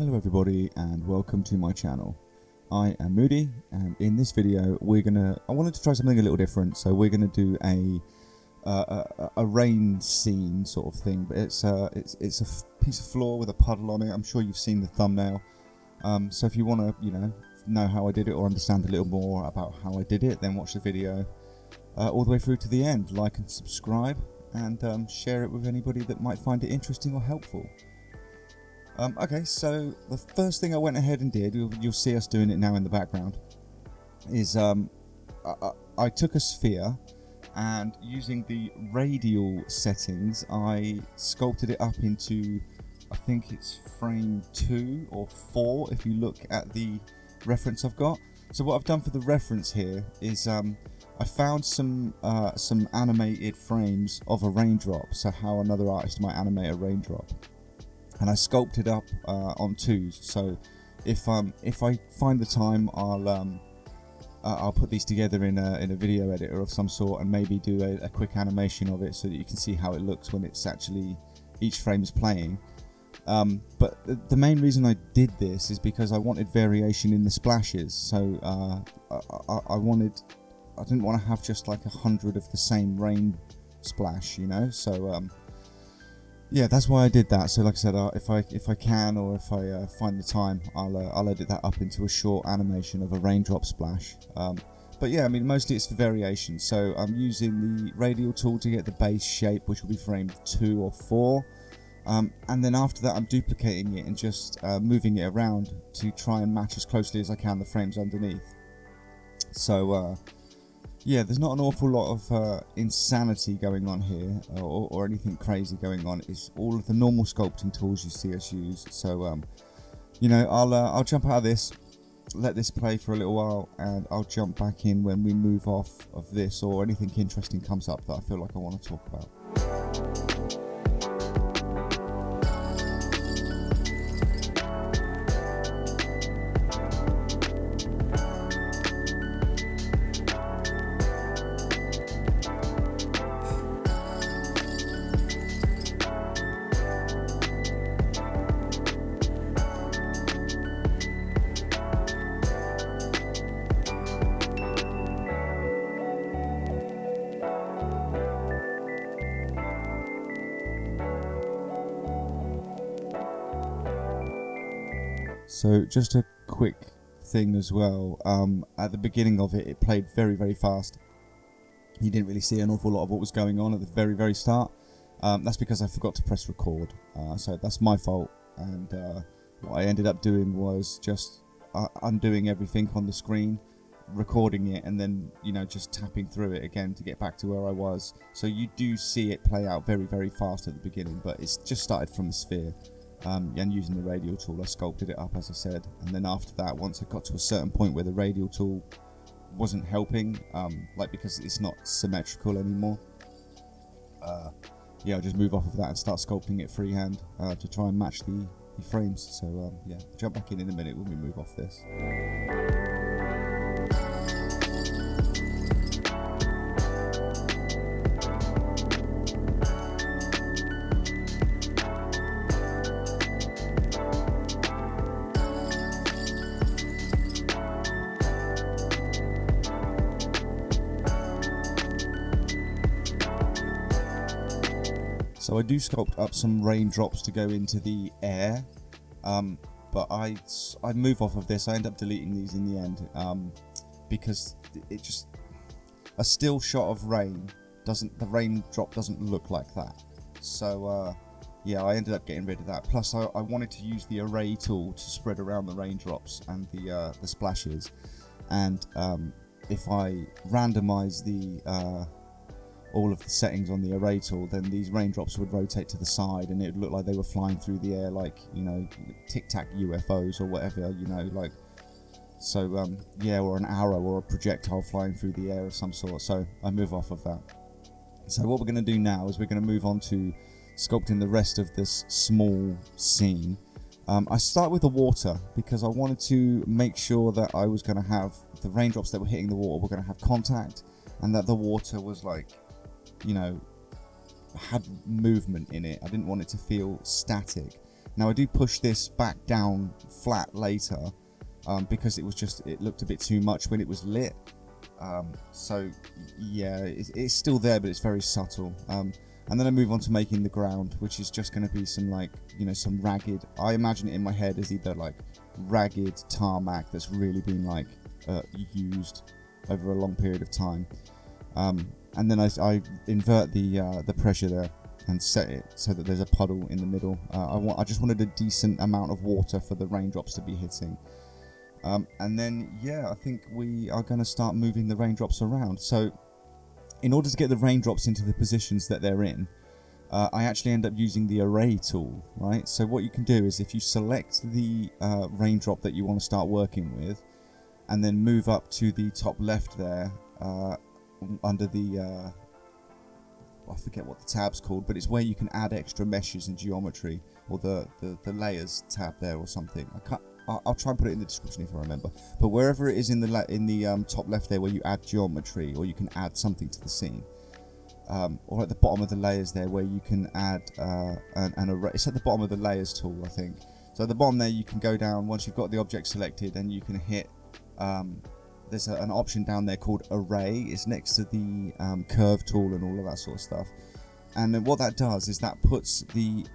Hello everybody and welcome to my channel. I am Moody, and in this video I wanted to try something a little different, so we're gonna do a rain scene sort of thing, but it's a piece of floor with a puddle on it. I'm sure you've seen the thumbnail. So if you want to know how I did it or understand a little more about how I did it, then watch the video all the way through to the end. Like and subscribe, and share it with anybody that might find it interesting or helpful. Okay, so the first thing I went ahead and did, you'll see us doing it now in the background, is I took a sphere and using the radial settings I sculpted it up into, I think it's frame 2 or 4 if you look at the reference I've got. So what I've done for the reference here is I found some animated frames of a raindrop, so how another artist might animate a raindrop. And I sculpted up on 2s. So if I find the time, I'll put these together in a video editor of some sort, and maybe do a quick animation of it so that you can see how it looks when it's actually each frame is playing. But the main reason I did this is because I wanted variation in the splashes. So I didn't want to have just like 100 of the same rain splash, So yeah, that's why I did that. So like I said, if I can, or if I find the time, I'll edit that up into a short animation of a raindrop splash. But yeah, I mean, mostly it's for variation. So I'm using the radial tool to get the base shape, which will be frame 2 or 4. And then after that, I'm duplicating it and just moving it around to try and match as closely as I can the frames underneath. So yeah, there's not an awful lot of insanity going on here, or anything crazy going on. It's all of the normal sculpting tools you see us use. So I'll jump out of this, let this play for a little while, and I'll jump back in when we move off of this, or anything interesting comes up that I feel like I want to talk about. So just a quick thing as well, at the beginning of it, it played very, very fast. You didn't really see an awful lot of what was going on at the very, very start. That's because I forgot to press record, so that's my fault. And what I ended up doing was just undoing everything on the screen, recording it, and then just tapping through it again to get back to where I was. So you do see it play out very, very fast at the beginning, but it's just started from the sphere. And using the radial tool, I sculpted it up, as I said, and then after that, once I got to a certain point where the radial tool wasn't helping, because it's not symmetrical anymore, yeah, I'll just move off of that and start sculpting it freehand to try and match the frames. So yeah, jump back in a minute when we move off this. So I do sculpt up some raindrops to go into the air, but I move off of this. I end up deleting these in the end, because it just, a still shot of rain the raindrop doesn't look like that. So yeah, I ended up getting rid of that. Plus I wanted to use the array tool to spread around the raindrops and the splashes, and if I randomize all of the settings on the array tool, then these raindrops would rotate to the side and it would look like they were flying through the air, like tic-tac UFOs or whatever, so yeah, or an arrow or a projectile flying through the air of some sort. So I move off of that. So what we're going to do now is we're going to move on to sculpting the rest of this small scene. I start with the water because I wanted to make sure that I was going to have the raindrops that were hitting the water were going to have contact, and that the water was had movement in it. I didn't want it to feel static. Now I do push this back down flat later because it looked a bit too much when it was lit. So yeah, it's still there, but it's very subtle. And then I move on to making the ground, which is just going to be some, like, you know, some ragged, I imagine it in my head as either like ragged tarmac that's really been like used over a long period of time. And then I invert the pressure there and set it so that there's a puddle in the middle. I just wanted a decent amount of water for the raindrops to be hitting. And then, yeah, I think we are going to start moving the raindrops around. So in order to get the raindrops into the positions that they're in, I actually end up using the array tool, right? So what you can do is if you select the raindrop that you want to start working with, and then move up to the top left there, under the, I forget what the tab's called, but it's where you can add extra meshes and geometry, or the layers tab there or something. I'll try and put it in the description if I remember. But wherever it is in the top left there, where you add geometry or you can add something to the scene, or at the bottom of the layers there, where you can add an array. It's at the bottom of the layers tool, I think. So at the bottom there, you can go down once you've got the object selected, and you can hit. There's an option down there called array. It's next to the curve tool and all of that sort of stuff. And then what that does is that puts the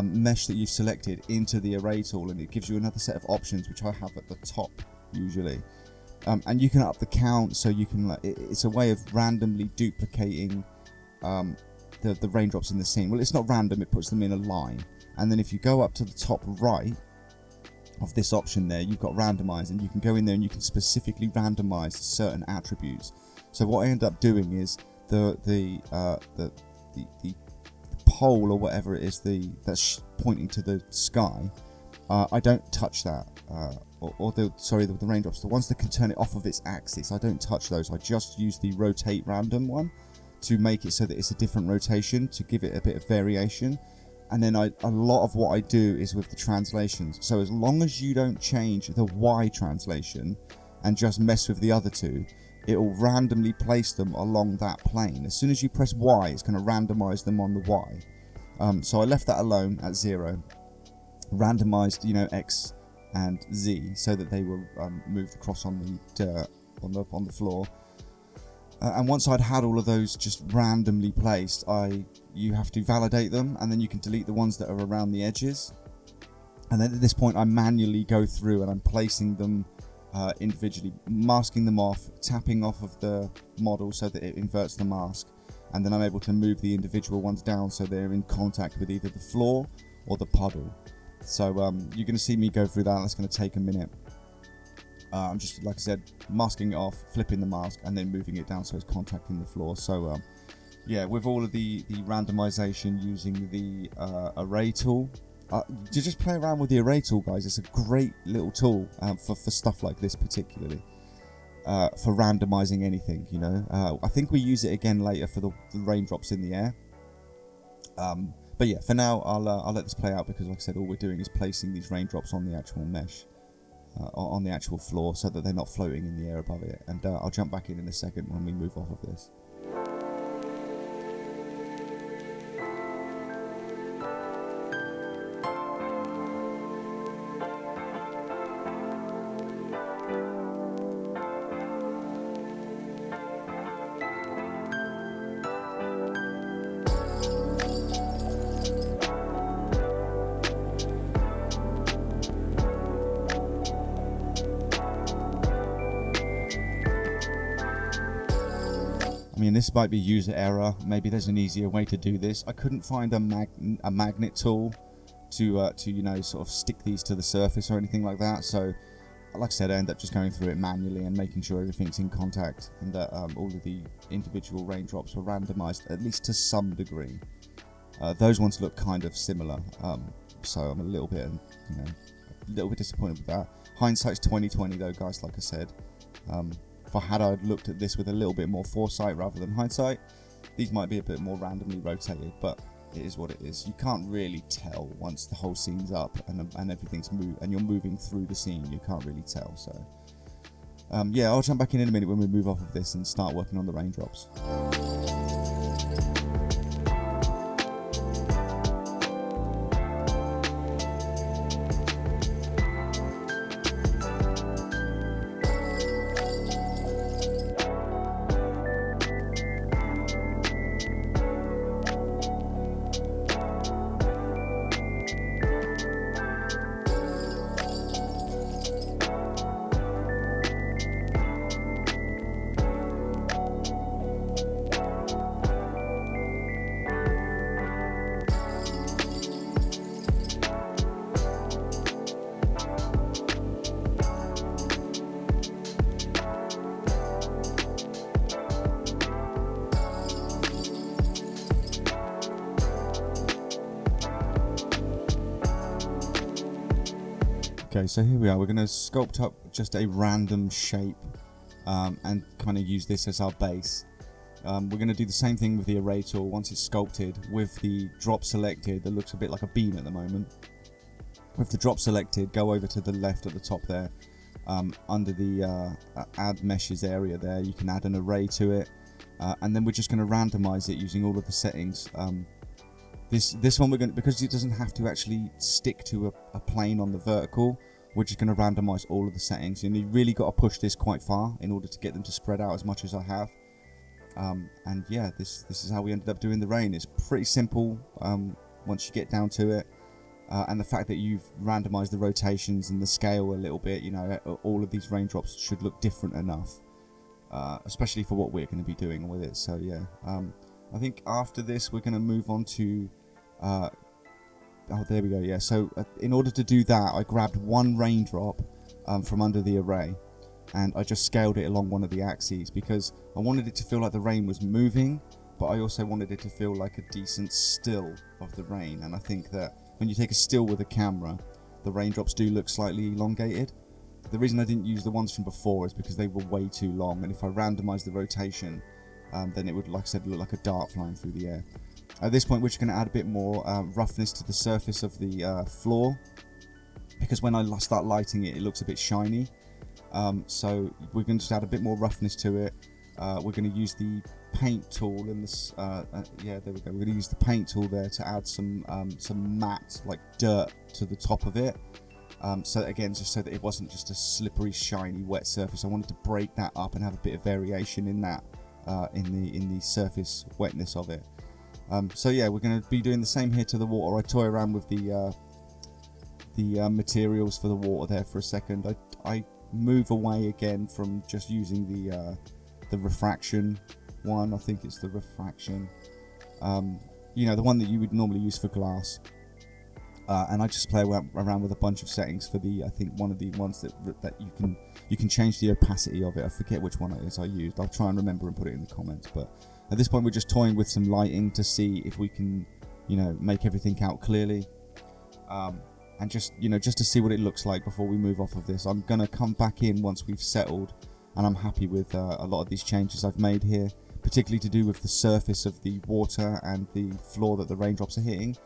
mesh that you've selected into the array tool, and it gives you another set of options, which I have at the top usually. And you can up the count, so you can, it's a way of randomly duplicating the raindrops in the scene. Well, it's not random, it puts them in a line. And then if you go up to the top right of this option there, you've got randomize, and you can go in there and you can specifically randomize certain attributes. So what I end up doing is the pole or whatever it is that's pointing to the sky, I don't touch that, or the raindrops, the ones that can turn it off of its axis, I don't touch those. I just use the rotate random one to make it so that it's a different rotation, to give it a bit of variation. And then a lot of what I do is with the translations. So as long as you don't change the Y translation and just mess with the other two, it will randomly place them along that plane. As soon as you press Y, it's going to randomize them on the Y. So I left that alone at 0. Randomized, you know, X and Z, so that they were moved across on the dirt, on the floor. And once I'd had all of those just randomly placed, you have to validate them, and then you can delete the ones that are around the edges. And then at this point, I manually go through and I'm placing them individually, masking them off, tapping off of the model so that it inverts the mask, and then I'm able to move the individual ones down so they're in contact with either the floor or the puddle. So you're going to see me go through that. That's going to take a minute. I'm just, like I said, masking it off, flipping the mask, and then moving it down so it's contacting the floor. So yeah, with all of the randomization using the array tool, you just play around with the array tool, guys. It's a great little tool for stuff like this, particularly for randomizing anything, you know. I think we use it again later for the raindrops in the air. But yeah, for now, I'll let this play out, because like I said, all we're doing is placing these raindrops on the actual mesh, on the actual floor, so that they're not floating in the air above it. And I'll jump back in a second when we move off of this. I mean, this might be user error. Maybe there's an easier way to do this. I couldn't find a magnet tool to you know, sort of stick these to the surface or anything like that. So, like I said, I end up just going through it manually and making sure everything's in contact, and that all of the individual raindrops were randomized, at least to some degree. Those ones look kind of similar, so I'm a little bit disappointed with that. Hindsight's 20/20 though, guys. Like I said. If I looked at this with a little bit more foresight rather than hindsight, these might be a bit more randomly rotated, but it is what it is. You can't really tell once the whole scene's up and everything's moved and you're moving through the scene. You can't really tell. So yeah, I'll jump back in a minute when we move off of this and start working on the raindrops. Okay, so here we are. We're going to sculpt up just a random shape and kind of use this as our base. We're going to do the same thing with the array tool once it's sculpted with the drop selected. That looks a bit like a beam at the moment. With the drop selected, go over to the left at the top there. Under the add meshes area there, you can add an array to it. And then we're just going to randomize it using all of the settings. This one we're going to, because it doesn't have to actually stick to a plane on the vertical, we're just going to randomize all of the settings. And you really got to push this quite far in order to get them to spread out as much as I have. And yeah, this is how we ended up doing the rain. It's pretty simple once you get down to it. And the fact that you've randomized the rotations and the scale a little bit, you know, all of these raindrops should look different enough, especially for what we're going to be doing with it. So yeah, I think after this we're going to move on to oh, there we go. Yeah, so in order to do that, I grabbed one raindrop from under the array and I just scaled it along one of the axes because I wanted it to feel like the rain was moving, but I also wanted it to feel like a decent still of the rain. And I think that when you take a still with a camera, the raindrops do look slightly elongated. The reason I didn't use the ones from before is because they were way too long, and if I randomized the rotation, then it would, like I said, look like a dart flying through the air. At this point, we're just going to add a bit more roughness to the surface of the floor, because when I start lighting it, it looks a bit shiny. So we're going to just add a bit more roughness to it. We're going to use the paint tool and this. Yeah, there we go. We're going to use the paint tool there to add some matte, like dirt, to the top of it. So again, just so that it wasn't just a slippery, shiny, wet surface. I wanted to break that up and have a bit of variation in that, in the surface wetness of it. So yeah, we're going to be doing the same here to the water. I toy around with the materials for the water there for a second. I move away again from just using the refraction one. I think it's the refraction, you know, the one that you would normally use for glass, and I just play around with a bunch of settings for the, I think one of the ones that you can change the opacity of it. I forget which one it is I used. I'll try and remember and put it in the comments. But at this point we're just toying with some lighting to see if we can, you know, make everything out clearly, and just, you know, just to see what it looks like before we move off of this. I'm gonna come back in once we've settled and I'm happy with a lot of these changes I've made here, particularly to do with the surface of the water and the floor that the raindrops are hitting.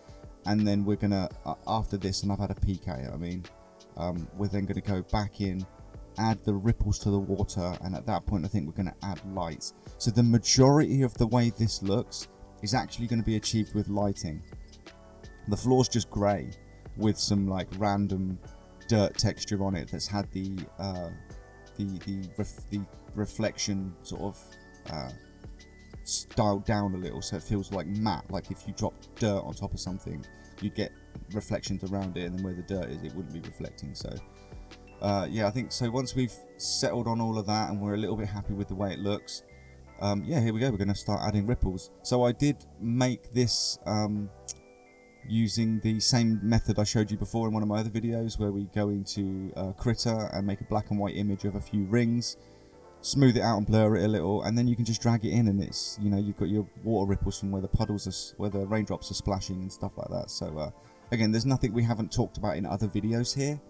And then we're gonna, after this, and I've had a peek at it, I mean, we're then gonna go back in, add the ripples to the water, and at that point I think we're gonna add lights. So the majority of the way this looks is actually gonna be achieved with lighting. The floor's just grey with some like random dirt texture on it that's had the reflection sort of styled down a little, so it feels like matte. Like if you drop dirt on top of something, you get reflections around it, and then where the dirt is, it wouldn't be reflecting. So yeah, I think so. Once we've settled on all of that and we're a little bit happy with the way it looks, yeah, here we go. We're going to start adding ripples. So I did make this using the same method I showed you before in one of my other videos, where we go into Krita and make a black and white image of a few rings, smooth it out and blur it a little, and then you can just drag it in, and it's, you know, you've got your water ripples from where the puddles are, where the raindrops are splashing and stuff like that. So again, there's nothing we haven't talked about in other videos here.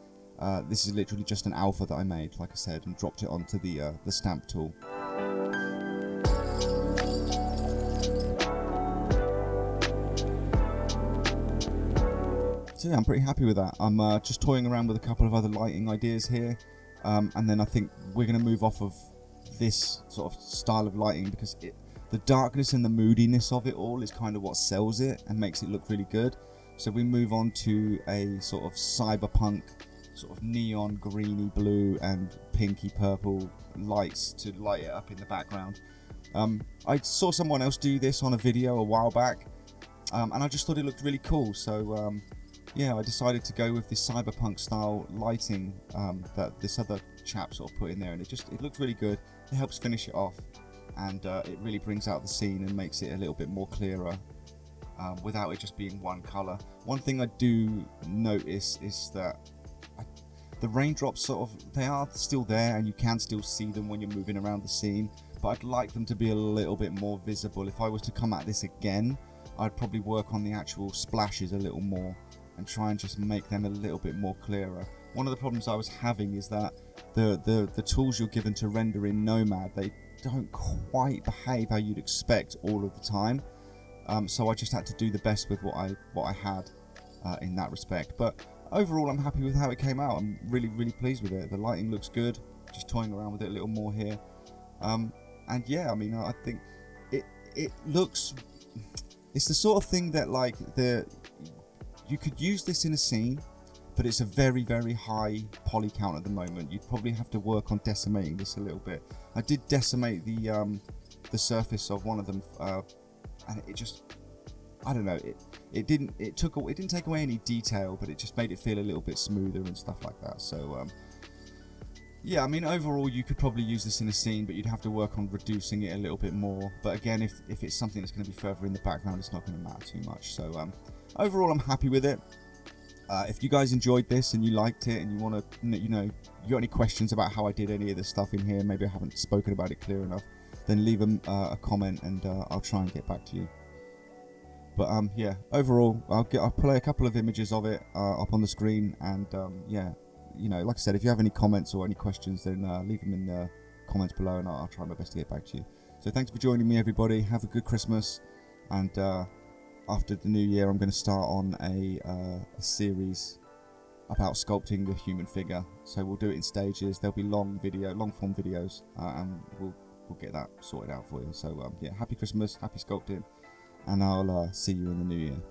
This is literally just an alpha that I made, like I said, and dropped it onto the stamp tool. So yeah, I'm pretty happy with that. I'm just toying around with a couple of other lighting ideas here, and then I think we're going to move off of this sort of style of lighting because the darkness and the moodiness of it all is kind of what sells it and makes it look really good. So we move on to a sort of cyberpunk, sort of neon greeny blue and pinky purple lights to light it up in the background. I saw someone else do this on a video a while back, and I just thought it looked really cool. So yeah, I decided to go with this cyberpunk style lighting that this other chap sort of put in there, and it looks really good. It helps finish it off, and it really brings out the scene and makes it a little bit more clearer, without it just being one color. One thing I do notice is that the raindrops they are still there and you can still see them when you're moving around the scene, but I'd like them to be a little bit more visible. If I was to come at this again, I'd probably work on the actual splashes a little more and try and just make them a little bit more clearer. one of the problems I was having is that the tools you're given to render in Nomad, they don't quite behave how you'd expect all of the time. So I just had to do the best with what I had in that respect. But overall, I'm happy with how it came out. I'm really pleased with it. The lighting looks good. Just toying around with it a little more here. And yeah, I mean, I think it looks. It's the sort of thing that like you could use this in a scene, but it's a very high poly count at the moment. You'd probably have to work on decimating this a little bit. I did decimate the surface of one of them, and it just, I don't know, it didn't take away any detail, but it just made it feel a little bit smoother and stuff like that. So yeah, I mean, overall you could probably use this in a scene, but you'd have to work on reducing it a little bit more. But again, if it's something that's going to be further in the background, it's not going to matter too much. So overall, I'm happy with it. If you guys enjoyed this and you liked it and you want to, you got any questions about how I did any of this stuff in here, maybe I haven't spoken about it clear enough, then leave a comment and I'll try and get back to you. But yeah, overall, I'll play a couple of images of it up on the screen, and yeah, like I said, if you have any comments or any questions, then leave them in the comments below, and I'll try my best to get back to you. So thanks for joining me, everybody. Have a good Christmas, and after the new year, I'm going to start on a series about sculpting the human figure. So we'll do it in stages. There'll be long form videos, and we'll get that sorted out for you. So yeah, happy Christmas, happy sculpting, and I'll see you in the new year.